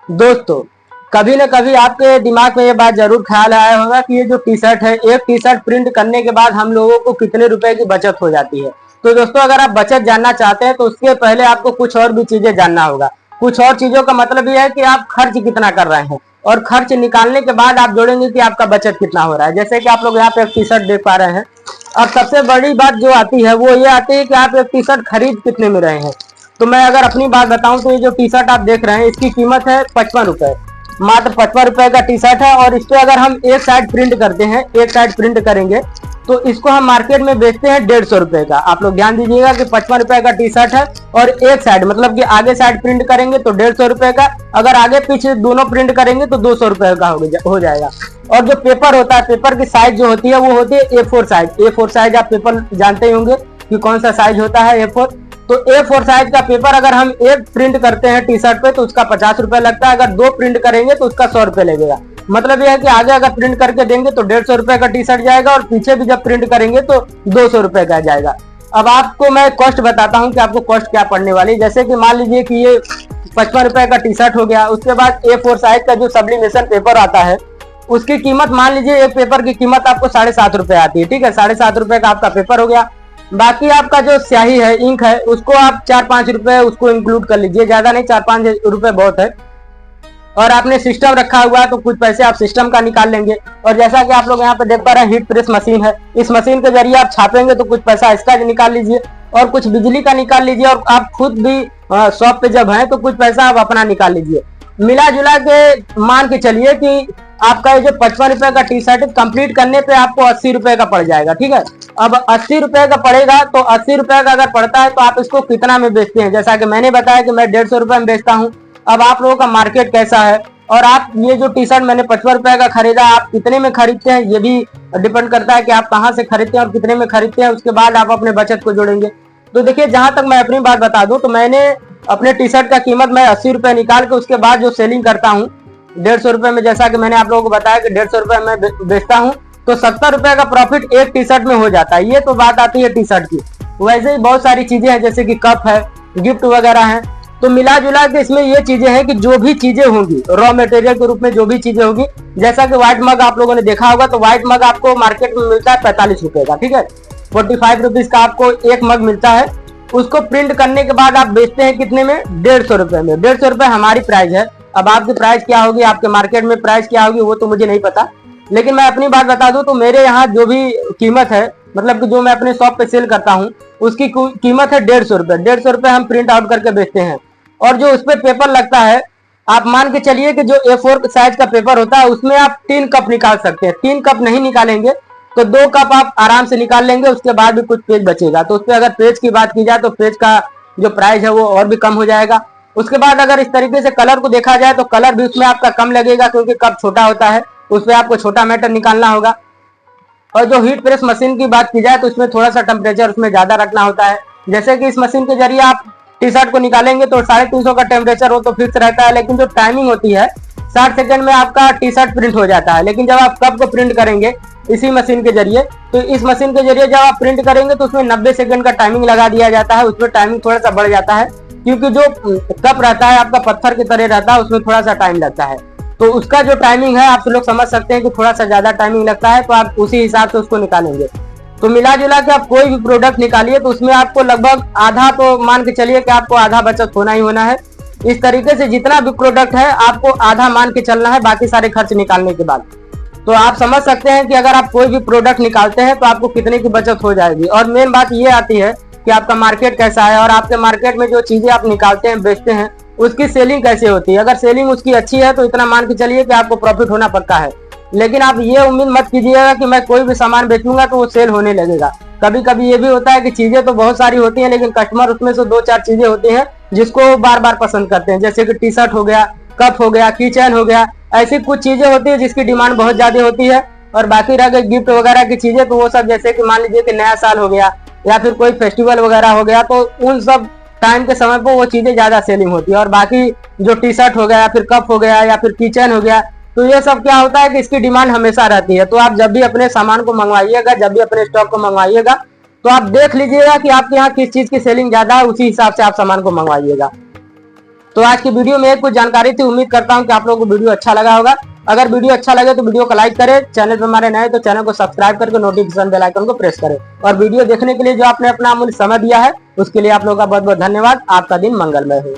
दोस्तों, कभी न कभी आपके दिमाग में ये बात जरूर ख्याल आया होगा कि ये जो टी शर्ट है, एक टी शर्ट प्रिंट करने के बाद हम लोगों को कितने रुपए की बचत हो जाती है। तो दोस्तों, अगर आप बचत जानना चाहते हैं तो उसके पहले आपको कुछ और भी चीजें जानना होगा। कुछ और चीजों का मतलब ये है कि आप खर्च कितना कर रहे हैं, और खर्च निकालने के बाद आप जोड़ेंगे कि आपका बचत कितना हो रहा है। जैसे कि आप लोग यहाँ पे एक टी शर्ट देख पा रहे हैं। अब सबसे बड़ी बात जो आती है वो ये आती है कि आप एक टी शर्ट खरीद कितने में रहे हैं। तो मैं अगर अपनी बात बताऊं तो ये जो टी शर्ट आप देख रहे हैं, इसकी कीमत है 55 रुपए। मात्र 55 रुपए का टी शर्ट है। और इस पे अगर हम एक साइड प्रिंट करते हैं, एक साइड प्रिंट करेंगे तो इसको हम मार्केट में बेचते हैं 150 रुपए का। आप लोग ध्यान दीजिएगा कि 55 रुपए का टी शर्ट है, और एक साइड मतलब कि आगे साइड प्रिंट करेंगे तो 150 रुपए का, अगर आगे पीछे दोनों प्रिंट करेंगे तो 200 रुपए का हो जाएगा। और जो पेपर होता है, पेपर की साइज जो होती है वो होती है A4 साइज। A4 साइज आप पेपर जानते ही होंगे कि कौन सा साइज होता है A4। तो A4 साइज का पेपर अगर हम एक प्रिंट करते हैं टी शर्ट पे तो उसका 50 रुपए लगता है। अगर दो प्रिंट करेंगे तो उसका 100 रुपए लगेगा। मतलब यह है कि आगे अगर प्रिंट करके देंगे तो 150 रुपए का टी शर्ट जाएगा, और पीछे भी जब प्रिंट करेंगे तो 200 रुपए का जाएगा। अब आपको मैं कॉस्ट बताता हूँ कि आपको कॉस्ट क्या पड़ने वाली। जैसे कि मान लीजिए कि ये 55 रुपए का टी शर्ट हो गया। उसके बाद A4 साइज का जो सब्लिमेशन पेपर आता है उसकी कीमत, मान लीजिए एक पेपर की कीमत आपको 7.5 रुपए आती है। ठीक है, 7.5 रुपए का आपका पेपर हो गया। बाकी आपका जो स्याही है, इंक है, उसको आप 4-5 रुपए उसको इंक्लूड कर लीजिए, ज्यादा नहीं, 4-5 रुपए बहुत है। और आपने सिस्टम रखा हुआ है तो कुछ पैसे आप सिस्टम का निकाल लेंगे। और जैसा कि आप लोग यहाँ पे देख पा रहे हैं, हीट प्रेस मशीन है। इस मशीन के जरिए आप छापेंगे तो कुछ पैसा इसका निकाल लीजिए, और कुछ बिजली का निकाल लीजिए। और आप खुद भी शॉप पे जब हैं तो कुछ पैसा आप अपना निकाल लीजिए। मिला जुला के मान के चलिए कि आपका ये जो 55 रुपए का टी शर्ट कंप्लीट करने पे आपको 80 रुपए का पड़ जाएगा। ठीक है, अब 80 रुपए का पड़ेगा तो 80 रुपए का अगर पड़ता है तो आप इसको कितना में बेचते हैं। जैसा कि मैंने बताया कि मैं 150 रुपए में बेचता हूँ। अब आप लोगों का मार्केट कैसा है, और आप ये जो टी शर्ट मैंने 55 रुपए का खरीदा, आप कितने में खरीदते हैं ये भी डिपेंड करता है कि आप कहाँ से खरीदते हैं और कितने में खरीदते हैं। उसके बाद आप अपने बचत को जोड़ेंगे। तो देखिए, जहां तक मैं अपनी बात बता दूं तो मैंने अपने टी शर्ट का कीमत मैं 80 रुपए निकाल के उसके बाद जो सेलिंग करता हूँ 150 रुपए में, जैसा कि मैंने आप लोगों को बताया कि 150 रुपए में बेचता हूँ, तो 70 रुपए का प्रॉफिट एक टी शर्ट में हो जाता है। ये तो बात आती है टी शर्ट की। वैसे ही बहुत सारी चीजें हैं, जैसे कि कप है, गिफ्ट वगैरह है। तो मिला जुला के इसमें ये चीजें हैं कि जो भी चीजें होंगी रॉ मटेरियल के रूप में, जो भी चीजें होगी, जैसा कि व्हाइट मग आप लोगों ने देखा होगा, तो व्हाइट मग आपको मार्केट में मिलता है 45 रुपए का। ठीक है, 45 रुपीज का आपको एक मग मिलता है। उसको प्रिंट करने के बाद आप बेचते हैं कितने में, 150 रुपए में। 150 रुपए हमारी प्राइस है। अब आपकी प्राइस क्या होगी, आपके मार्केट में प्राइस क्या होगी, वो तो मुझे नहीं पता। लेकिन मैं अपनी बात बता दूं तो मेरे यहाँ जो भी कीमत है, मतलब कि जो मैं अपने शॉप पे सेल करता हूँ, उसकी कीमत है 150 रुपए। 150 रुपए हम प्रिंट आउट करके बेचते हैं। और जो उस पर पेपर लगता है, आप मान के चलिए कि जो A4 साइज का पेपर होता है उसमें आप 3 कप निकाल सकते हैं। 3 कप नहीं निकालेंगे तो 2 कप आप आराम से निकाल लेंगे। उसके बाद भी कुछ पेज बचेगा। तो उस पर अगर पेज की बात की जाए तो पेज का जो प्राइस है वो और भी कम हो जाएगा। उसके बाद अगर इस तरीके से कलर को देखा जाए तो कलर भी उसमें आपका कम लगेगा, क्योंकि कप छोटा होता है, उस पर आपको छोटा मैटर निकालना होगा। और जो हीट प्रेस मशीन की बात की जाए तो उसमें थोड़ा सा टेम्परेचर उसमें ज्यादा रखना होता है। जैसे कि इस मशीन के जरिए आप टी शर्ट को निकालेंगे तो 350 का टेम्परेचर वो तो फिक्स रहता है, लेकिन जो टाइमिंग होती है 60 सेकंड में आपका टी शर्ट प्रिंट हो जाता है। लेकिन जब आप कप को प्रिंट करेंगे इसी मशीन के जरिए, तो इस मशीन के जरिए जब आप प्रिंट करेंगे तो उसमें 90 सेकंड का टाइमिंग लगा दिया जाता है। उसमें टाइमिंग थोड़ा सा बढ़ जाता है, क्योंकि जो कप रहता है आपका पत्थर की तरह रहता है, उसमें थोड़ा सा टाइम लगता है। तो उसका जो टाइमिंग है आप लोग समझ सकते हैं कि थोड़ा सा ज्यादा टाइमिंग लगता है, तो आप उसी हिसाब से उसको निकालेंगे। तो मिला जुला के आप कोई भी प्रोडक्ट निकालिए तो उसमें आपको लगभग आधा, तो मान के चलिए कि आपको आधा बचत होना ही होना है। इस तरीके से जितना भी प्रोडक्ट है आपको आधा मान के चलना है, बाकी सारे खर्च निकालने के बाद। तो आप समझ सकते हैं कि अगर आप कोई भी प्रोडक्ट निकालते हैं तो आपको कितने की बचत हो जाएगी। और मेन बात ये आती है कि आपका मार्केट कैसा है, और आपके मार्केट में जो चीजें आप निकालते हैं, बेचते हैं, उसकी सेलिंग कैसे होती है। अगर सेलिंग उसकी अच्छी है तो इतना मान के चलिए कि आपको प्रॉफिट होना पक्का है। लेकिन आप ये उम्मीद मत कीजिएगा कि मैं कोई भी सामान बेचूंगा तो वो सेल होने लगेगा। कभी कभी ये भी होता है कि चीजें तो बहुत सारी होती हैं, लेकिन कस्टमर उसमें से 2-4 चीजें होती हैं जिसको बार बार पसंद करते हैं। जैसे कि टी शर्ट हो गया, कप हो गया, की चैन हो गया, ऐसी कुछ चीजें होती है जिसकी डिमांड बहुत ज्यादा होती है। और बाकी रह गई गिफ्ट वगैरह की चीजें, तो वो सब जैसे कि मान लीजिए कि नया साल हो गया या फिर कोई फेस्टिवल वगैरह हो गया, तो उन सब टाइम के समय पर वो चीजें ज्यादा सेलिंग होती है। और बाकी जो टी शर्ट हो गया या फिर कप हो गया या फिर की चैन हो गया, तो ये सब क्या होता है कि इसकी डिमांड हमेशा रहती है। तो आप जब भी अपने सामान को मंगवाइएगा, जब भी अपने स्टॉक को मंगवाइएगा, तो आप देख लीजिएगा कि आपके यहाँ किस चीज की सेलिंग ज्यादा है, उसी हिसाब से आप सामान को मंगवाइएगा। तो आज की वीडियो में कुछ जानकारी थी, उम्मीद करता हूं कि आप लोगों को वीडियो अच्छा लगा होगा। अगर वीडियो अच्छा लगे तो वीडियो को लाइक करें, चैनल पर हमारे नए तो चैनल को सब्सक्राइब करके नोटिफिकेशन बेल आइकन को प्रेस करें। और वीडियो देखने के लिए जो आपने अपना अमूल्य समय दिया है उसके लिए आप लोगों का बहुत बहुत धन्यवाद। आपका दिन मंगलमय हो।